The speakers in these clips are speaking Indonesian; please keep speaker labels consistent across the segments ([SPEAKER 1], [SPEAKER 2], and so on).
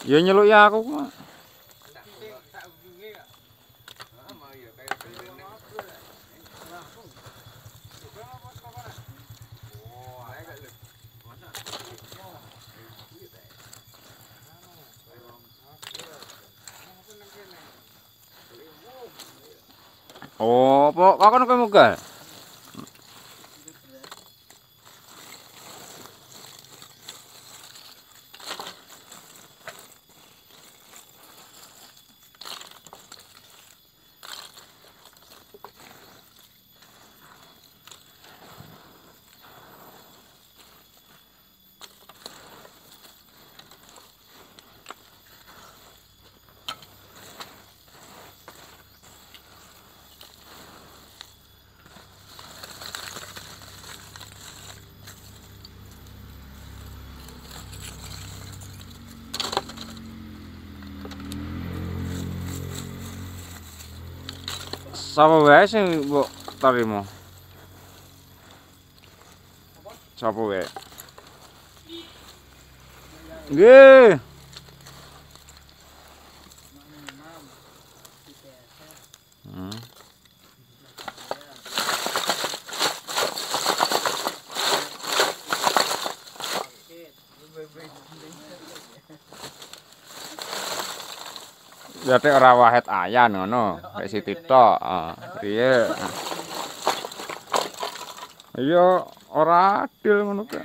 [SPEAKER 1] Ya nyeluk ya aku kok. Oh, kok kono kowe munggah? Sapa wae sing mbok tarimo? Sapa wae? Nggih. Ya tek ora wahet ayan ngono, kayak Siti tok. Piye? Iya ora adil ngono kok.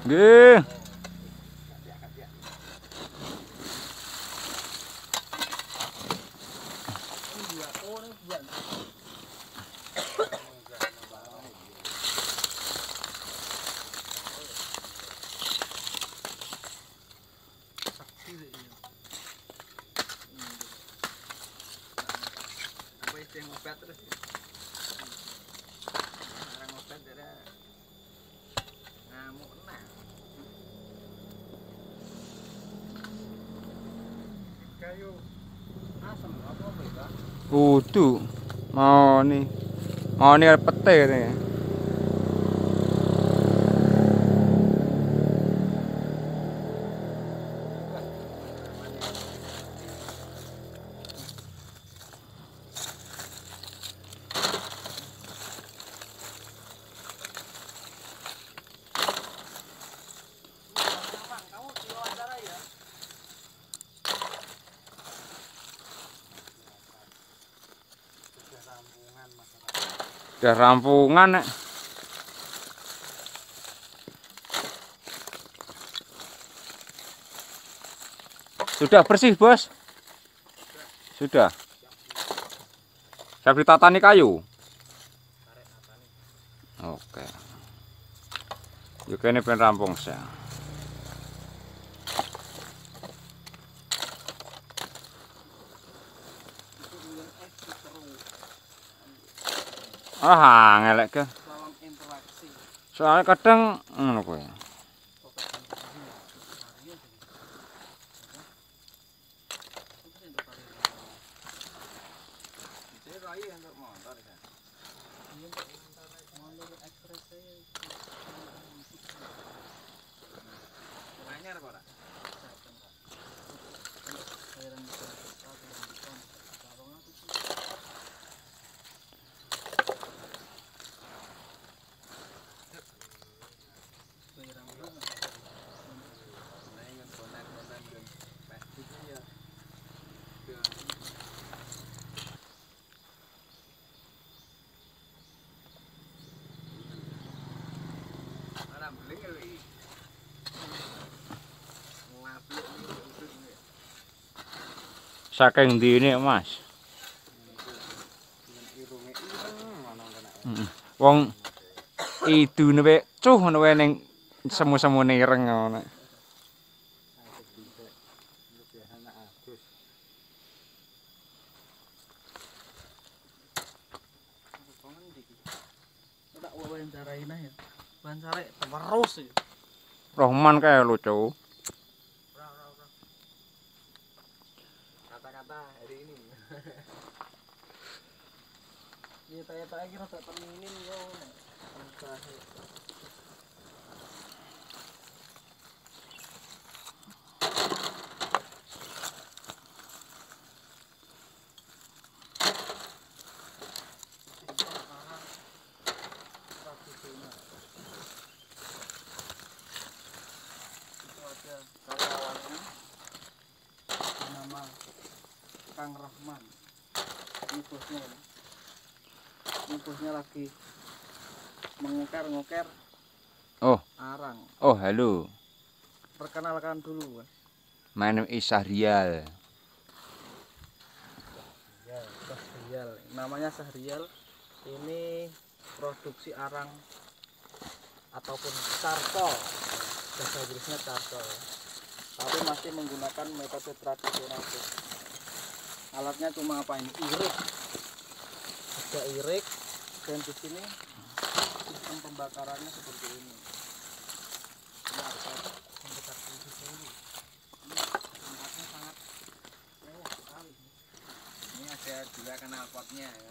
[SPEAKER 1] Nggih. Kudu mau nih pete katanya. Udah rampungan nek. Sudah bersih, Bos? Sudah. Saya ditatani kayu. Oke. Yuk kene pen rampung sih. Ah, ngelek ke. Soalnya kadang ngono kuwi. Saking ndi ini, Mas? Wong idune wae cuh ngono wae ning semu-semune ireng ngono.
[SPEAKER 2] Tak wawancarain aja. Wawancara terus ya.
[SPEAKER 1] Rohman kae lucu.
[SPEAKER 2] Kata-kata hari ini. Ya tanya-tanya kira tak terminin yo. Karyawannya nama Kang Rahman. Ini bosnya ini. Ini bosnya lagi mengoker-ngoker
[SPEAKER 1] Oh,
[SPEAKER 2] arang.
[SPEAKER 1] oh halo.
[SPEAKER 2] Perkenalkan dulu, Mas.
[SPEAKER 1] My name is Sahrial.
[SPEAKER 2] Ya, Sahrial. Namanya Sahrial. Ini produksi arang ataupun charcoal. Bahasa Inggrisnya charcoal. Tapi masih menggunakan metode tradisional. Alatnya cuma apa ini? Irik. Ada irik dan di sini sistem pembakarannya seperti ini. Ini harus mendekati di sini. Ini tempatnya sangat mewah sekali. Ini ada juga knalpotnya ya.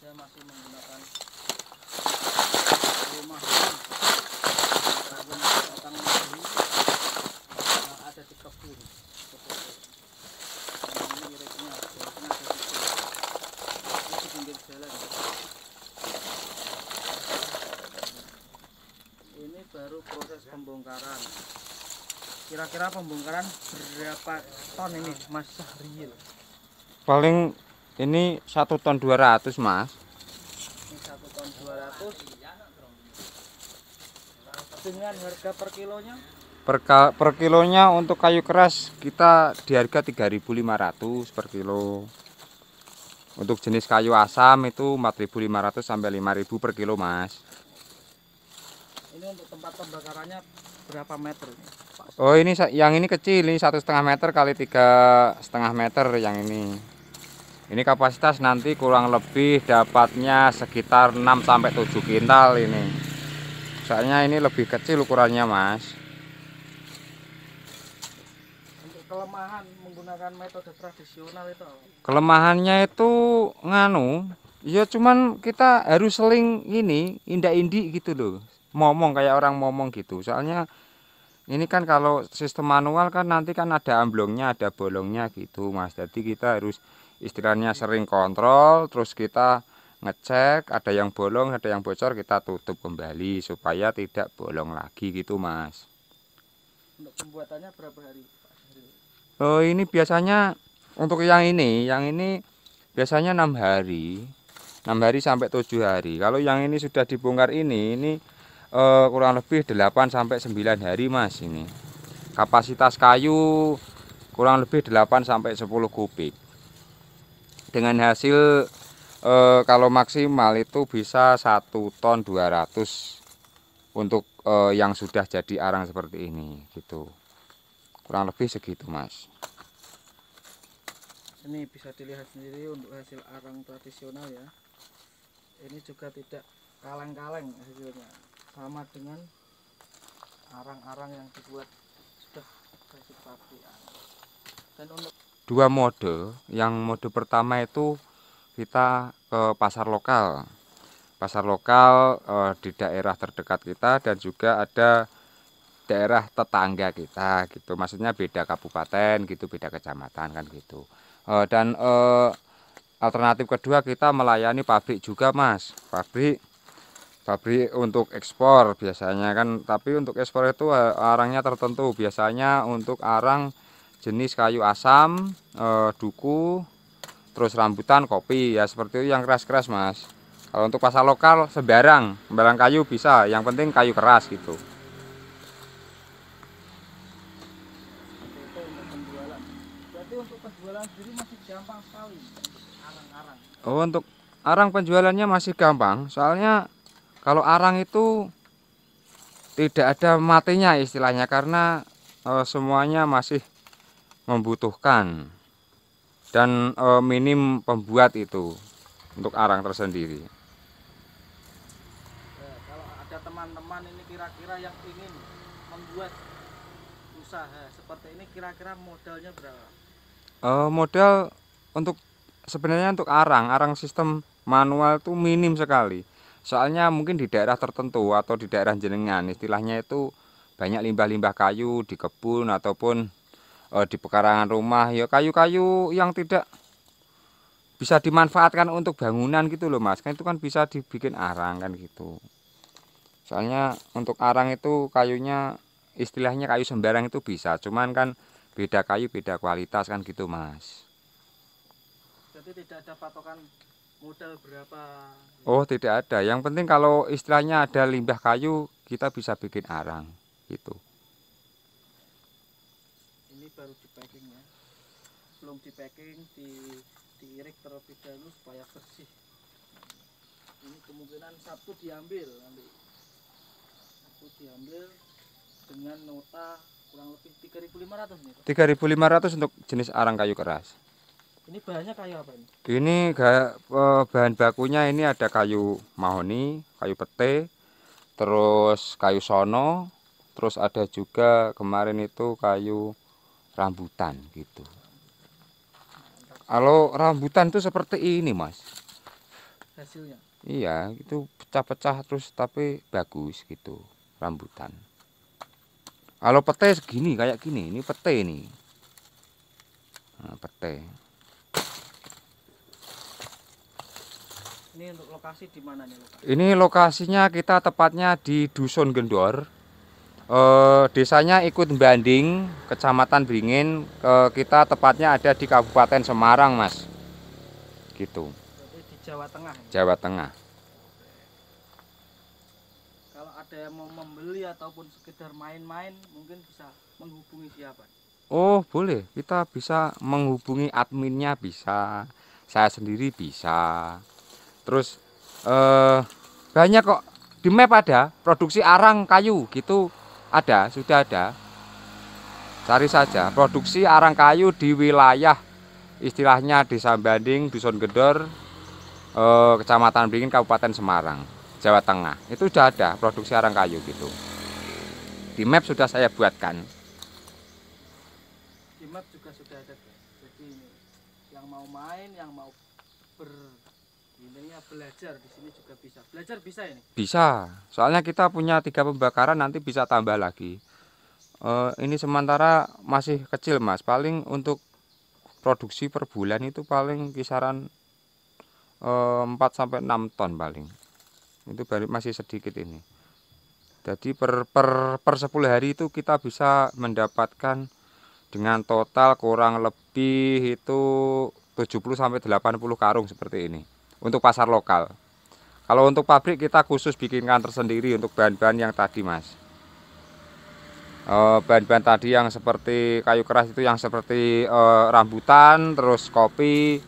[SPEAKER 2] Masih menggunakan rumah batang ini ada di kebun. Ini iriknya ada di pinggir jalan. Ini baru proses pembongkaran. Kira-kira pembongkaran berapa ton ini, Mas Sahrial?
[SPEAKER 1] Paling ini 1 ton 200, Mas.
[SPEAKER 2] Ini 1 ton 200 dengan harga per kilonya
[SPEAKER 1] Per kilonya untuk kayu keras kita di harga 3.500 per kilo. Untuk jenis kayu asam itu 4.500 sampai 5.000 per kilo, Mas.
[SPEAKER 2] ini untuk tempat pembakarannya berapa meter ini, Pak?
[SPEAKER 1] Oh, ini yang ini kecil, ini 1,5 meter kali 3,5 meter yang ini. Ini kapasitas nanti kurang lebih dapatnya sekitar 6 sampai 7 kintal ini. Soalnya ini lebih kecil ukurannya, Mas.
[SPEAKER 2] Untuk kelemahan menggunakan metode tradisional itu apa?
[SPEAKER 1] Kelemahannya itu nganu, ya cuman kita harus seling ini indak-indik gitu loh. Ngomong kayak orang ngomong gitu. Soalnya ini kan kalau sistem manual kan nanti kan ada amblongnya, ada bolongnya gitu, Mas. Jadi kita harus istilahnya sering kontrol, terus kita ngecek ada yang bolong, ada yang bocor, kita tutup kembali supaya tidak bolong lagi gitu, Mas.
[SPEAKER 2] Untuk pembuatannya berapa hari, Pak Sahrial?
[SPEAKER 1] Ini biasanya untuk yang ini biasanya 6 hari, 6 hari sampai 7 hari. Kalau yang ini sudah dibongkar ini kurang lebih 8 sampai 9 hari Mas ini. Kapasitas kayu kurang lebih 8 sampai 10 kubik. Dengan hasil kalau maksimal itu bisa 1,2 ton untuk yang sudah jadi arang seperti ini gitu. Kurang lebih segitu Mas.
[SPEAKER 2] Ini bisa dilihat sendiri untuk hasil arang tradisional ya. Ini juga tidak kaleng-kaleng hasilnya, sama dengan arang-arang yang dibuat sudah versi pabrikan. Dan untuk
[SPEAKER 1] Dua mode, yang mode pertama itu kita ke pasar lokal. Pasar lokal di daerah terdekat kita dan juga ada daerah tetangga kita gitu. Maksudnya beda kabupaten gitu, beda kecamatan kan gitu. Dan alternatif kedua kita melayani pabrik juga Mas. Pabrik untuk ekspor biasanya kan, tapi untuk ekspor itu arangnya tertentu. Biasanya untuk arang jenis kayu asam, duku, terus rambutan, kopi ya seperti itu yang keras-keras Mas. Kalau untuk pasar lokal sembarang kayu bisa, yang penting kayu keras gitu.
[SPEAKER 2] itu untuk penjualan. Berarti untuk penjualan sendiri masih gampang sekali arang-arang.
[SPEAKER 1] Oh, untuk arang penjualannya masih gampang, soalnya kalau arang itu tidak ada matinya istilahnya karena semuanya masih membutuhkan dan minim pembuat itu untuk arang tersendiri.
[SPEAKER 2] Kalau ada teman-teman ini kira-kira yang ingin membuat usaha seperti ini, kira-kira modalnya berapa?
[SPEAKER 1] Modal untuk sebenarnya untuk arang sistem manual itu minim sekali. Soalnya mungkin di daerah tertentu atau di daerah jenengan istilahnya itu banyak limbah-limbah kayu di kebun ataupun di pekarangan rumah ya, kayu-kayu yang tidak bisa dimanfaatkan untuk bangunan gitu loh Mas. Kan itu kan bisa dibikin arang kan gitu. Soalnya untuk arang itu kayunya istilahnya kayu sembarang itu bisa, cuman kan beda kayu beda kualitas kan gitu Mas.
[SPEAKER 2] Jadi tidak ada patokan modal berapa.
[SPEAKER 1] Oh, tidak ada. Yang penting kalau istilahnya ada limbah kayu kita bisa bikin arang gitu.
[SPEAKER 2] Ini baru di packing ya, belum di packing, diirik terlebih dahulu supaya bersih. Ini kemungkinan Sabtu diambil nanti. Sabtu diambil dengan nota kurang lebih 3.500 nih Pak.
[SPEAKER 1] 3.500 untuk jenis arang kayu keras.
[SPEAKER 2] Ini bahannya kayu apa ini?
[SPEAKER 1] Ini bahan bakunya ini ada kayu mahoni, kayu pete, terus kayu sono, terus ada juga kemarin itu kayu rambutan gitu. Kalau rambutan itu seperti ini Mas.
[SPEAKER 2] Hasilnya
[SPEAKER 1] Iya, itu pecah-pecah terus tapi bagus gitu rambutan. Kalau pete segini kayak gini, ini pete nih. Nah, pete.
[SPEAKER 2] ini untuk lokasi di mana nih lokasi?
[SPEAKER 1] Ini lokasinya kita tepatnya di Dusun Gendor. Desanya ikut Banding, Kecamatan Beringin. Kita tepatnya ada di Kabupaten Semarang, Mas. Gitu.
[SPEAKER 2] Berarti di Jawa Tengah ini.
[SPEAKER 1] Jawa Tengah.
[SPEAKER 2] Kalau ada yang mau membeli ataupun sekedar main-main, mungkin bisa menghubungi siapa?
[SPEAKER 1] Oh, boleh. Kita bisa menghubungi adminnya bisa. Saya sendiri bisa. Terus banyak kok di map ada produksi arang kayu gitu, ada, sudah ada. Cari saja produksi arang kayu di wilayah istilahnya Desa Banding, Dusun Gendor, Kecamatan Beringin, Kabupaten Semarang, Jawa Tengah. Itu sudah ada produksi arang kayu gitu. Di map sudah saya buatkan.
[SPEAKER 2] Di map juga sudah ada. Jadi ini yang mau main, yang mau intinya belajar di sini juga bisa. Belajar bisa ini?
[SPEAKER 1] Bisa. Soalnya kita punya 3 pembakaran, nanti bisa tambah lagi. Ini sementara masih kecil Mas. Paling untuk produksi per bulan itu paling kisaran 4 sampai 6 ton paling. Itu masih sedikit ini. Jadi per 10 hari itu kita bisa mendapatkan dengan total kurang lebih itu 70 sampai 80 karung seperti ini untuk pasar lokal. Kalau untuk pabrik kita khusus bikinkan tersendiri untuk bahan-bahan yang tadi Mas. Bahan-bahan tadi yang seperti kayu keras itu yang seperti rambutan, terus kopi,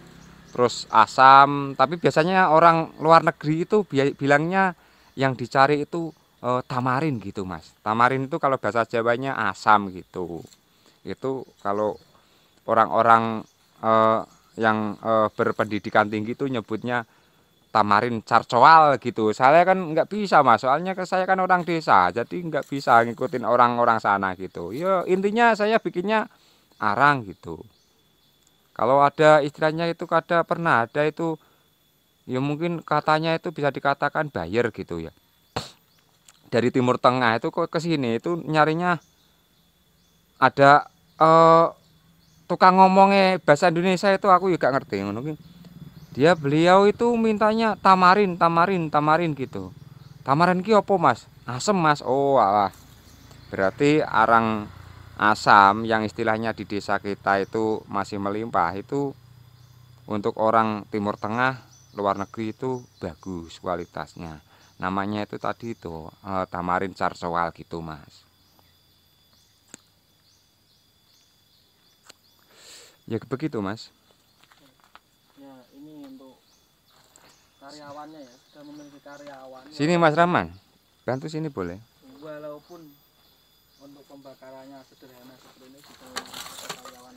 [SPEAKER 1] terus asam. Tapi biasanya orang luar negeri itu bilangnya yang dicari itu tamarin gitu Mas. Tamarin itu kalau bahasa Jawanya asam gitu. Itu kalau orang-orang yang berpendidikan tinggi itu nyebutnya tamarin carcoal gitu. Saya kan nggak bisa Mas, soalnya saya kan orang desa, jadi nggak bisa ngikutin orang-orang sana gitu. Ya intinya saya bikinnya arang gitu. Kalau ada istilahnya itu pernah ada itu, ya mungkin katanya itu bisa dikatakan buyer gitu ya. Dari Timur Tengah itu kok ke sini itu nyarinya ada tukang ngomongnya bahasa Indonesia itu aku juga ngerti mungkin. Beliau itu mintanya tamarin, tamarin, tamarin gitu. Tamarin ki opo Mas? Asem Mas. Oh alah. Berarti arang asam yang istilahnya di desa kita itu masih melimpah itu untuk orang Timur Tengah luar negeri itu bagus kualitasnya. Namanya itu tadi itu tamarin carcoal gitu Mas. Ya begitu Mas.
[SPEAKER 2] Ya ini untuk karyawannya ya, sudah memiliki karyawan.
[SPEAKER 1] Sini Mas Rahman, bantu sini boleh.
[SPEAKER 2] Walaupun untuk pembakarannya sederhana seperti ini, sudah memiliki karyawan.